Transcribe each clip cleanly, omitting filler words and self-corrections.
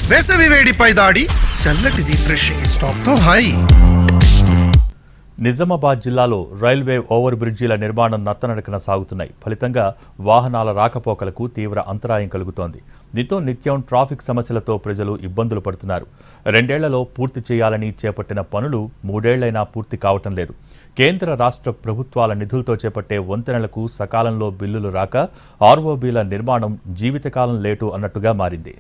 వేసవి వేడిపై దాడి, చల్లటి రిఫ్రెషింగ్ స్టాప్ తో హాయి. నిజామాబాద్ జిల్లాలో రైల్వే ఓవర్ బ్రిడ్జీల నిర్మాణం నత్తనడకన సాగుతున్నాయి. ఫలితంగా వాహనాల రాకపోకలకు తీవ్ర అంతరాయం కలుగుతోంది. దీంతో నిత్యం ట్రాఫిక్ సమస్యలతో ప్రజలు ఇబ్బందులు పడుతున్నారు. 2 ఏళ్లలో పూర్తి చేయాలని చేపట్టిన పనులు 3 ఏళ్లైనా పూర్తి కావటం లేదు. కేంద్ర రాష్ట్ర ప్రభుత్వాల నిధులతో చేపట్టే వంతెనలకు సకాలంలో బిల్లులు రాక ఆర్ఓబీల నిర్మాణం జీవితకాలం లేటు అన్నట్టుగా మారింది.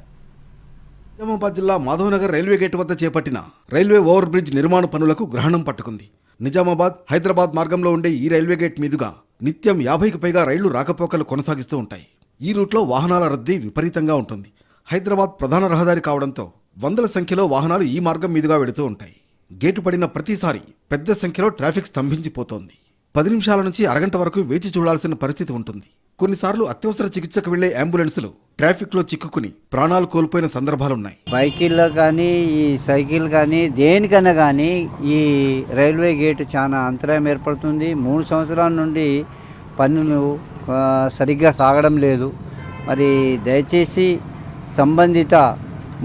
నిజామాబాద్ జిల్లా మాధవనగర్ రైల్వే గేటు వద్ద చేపట్టిన రైల్వే ఓవర్ బ్రిడ్జ్ నిర్మాణ పనులకు గ్రహణం పట్టుకుంది. నిజామాబాద్, హైదరాబాద్ మార్గంలో ఉండే ఈ రైల్వే గేట్ మీదుగా నిత్యం 50కి పైగా రైళ్లు రాకపోకలు కొనసాగిస్తూ ఉంటాయి. ఈ రూట్లో వాహనాల రద్దీ విపరీతంగా ఉంటుంది. హైదరాబాద్ ప్రధాన రహదారి కావడంతో వందల సంఖ్యలో వాహనాలు ఈ మార్గం మీదుగా వెళుతూ ఉంటాయి. గేటు పడిన ప్రతిసారి పెద్ద సంఖ్యలో ట్రాఫిక్ స్తంభించిపోతోంది. 10 నిమిషాల నుంచి అరగంట వరకు వేచి చూడాల్సిన పరిస్థితి ఉంటుంది. కొన్నిసార్లు అత్యవసర చికిత్సకు వెళ్లే అంబులెన్సులు ట్రాఫిక్ లో చిక్కుకుని ప్రాణాలు కోల్పోయిన సందర్భాలున్నాయి. బైకిల్లో కానీ ఈ సైకిల్ కానీ దేనికన్నా కానీ ఈ రైల్వే గేటు చాలా అంతరాయం ఏర్పడుతుంది. 3 సంవత్సరాల నుండి పనులు సరిగ్గా సాగడం లేదు. మరి దయచేసి సంబంధిత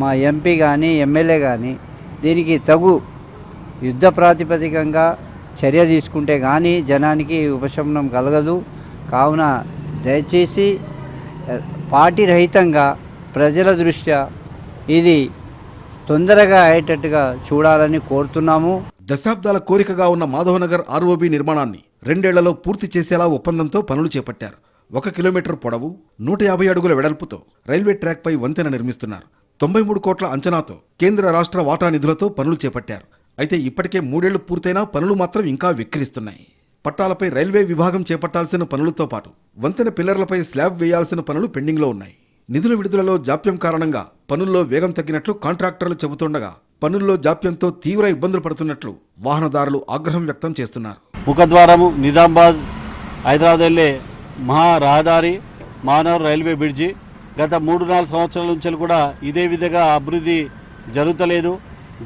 మా ఎంపీ కానీ ఎమ్మెల్యే కానీ దీనికి తగు యుద్ధ ప్రాతిపదికంగా చర్య తీసుకుంటే కానీ జనానికి ఉపశమనం కలగదు. కావున దయచేసి పార్టీ రహితంగా ప్రజల దృష్ట్యా ఇది తొందరగా అయ్యేటట్టుగా చూడాలని కోరుతున్నాము. దశాబ్దాల కోరికగా ఉన్న మాధవనగర్ ఆర్ఓబీ నిర్మాణాన్ని 2 ఏళ్లలో పూర్తి చేసేలా ఒప్పందంతో పనులు చేపట్టారు. 1 కిలోమీటర్ పొడవు, 150 అడుగుల వెడల్పుతో రైల్వే ట్రాక్ పై వంతెన నిర్మిస్తున్నారు. 93 కోట్ల అంచనాతో కేంద్ర రాష్ట్ర వాటా నిధులతో పనులు చేపట్టారు. అయితే ఇప్పటికే 3 ఏళ్లు పూర్తయినా పనులు మాత్రం ఇంకా వెక్కిరిస్తున్నాయి. పట్టాలపై రైల్వే విభాగం చేపట్టాల్సిన పనులతో పాటు వంతెన పిల్లర్లపై స్లాబ్ వేయాల్సిన పనులు పెండింగ్లో ఉన్నాయి. నిధుల విడుదలలో జాప్యం కారణంగా పనుల్లో వేగం తగ్గినట్లు కాంట్రాక్టర్లు చెబుతుండగా పనుల్లో జాప్యంతో తీవ్ర ఇబ్బందులు పడుతున్నట్లు వాహనదారులు ఆగ్రహం వ్యక్తం చేస్తున్నారు. ముఖద్వారము నిజామాబాద్ హైదరాబాద్ వెళ్లే మహా రహదారి మానవర్ రైల్వే బ్రిడ్జి గత 3-4 సంవత్సరాల నుంచి కూడా ఇదే విధంగా అభివృద్ధి జరుగుతలేదు.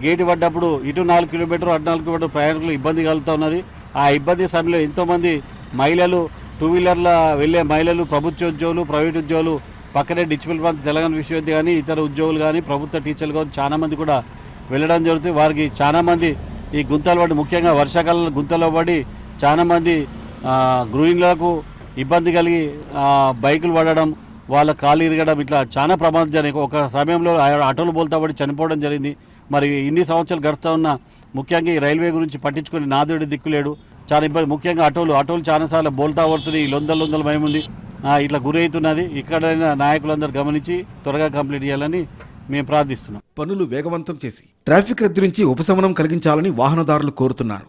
గేటు పడ్డప్పుడు ఇటు 4 కిలోమీటర్ అటు 4 కిలోమీటర్ ప్రయాణికులు ఇబ్బంది కలుగుతూ ఉన్నది. ఆ ఇబ్బంది సమయంలో ఎంతోమంది మహిళలు, 2 వీలర్ల వెళ్ళే మహిళలు, ప్రభుత్వ ఉద్యోగులు, ప్రైవేట్ ఉద్యోగులు, పక్కనే డిజిటల్ ప్రాంత తెలంగాణ విశ్వవిద్యాలయం కానీ ఇతర ఉద్యోగులు కానీ ప్రభుత్వ టీచర్లు కానీ చాలామంది కూడా వెళ్ళడం జరుగుతుంది. వారికి చాలామంది ఈ గుంతలు పడి, ముఖ్యంగా వర్షాకాలంలో గుంతలో పడి చాలామంది గృహిణులకు ఇబ్బంది కలిగి బైకులు పడడం, వాళ్ళ కాలు ఇరగడం, ఇట్లా చాలా ప్రమాదం జరిగింది. ఒక సమయంలో ఆటోలు బోల్తా పడి చనిపోవడం జరిగింది. మరి ఇన్ని సంవత్సరాలు గడుస్తూ ఉన్న ముఖ్యంగా ఈ రైల్వే గురించి పట్టించుకుని నాదుడి దిక్కులేడు. చాలా ఇబ్బంది. ముఖ్యంగా ఆటోలు చాలాసార్లు బోల్తా పడుతున్నాయి. లొందల భయముంది. ఇట్లా గురవుతున్నది. ఇక్కడైనా నాయకులందరూ గమనించి త్వరగా కంప్లీట్ చేయాలని మేము ప్రార్థిస్తున్నాం. పనులు వేగవంతం చేసి ట్రాఫిక్ రద్దీ నుంచి ఉపశమనం కలిగించాలని వాహనదారులు కోరుతున్నారు.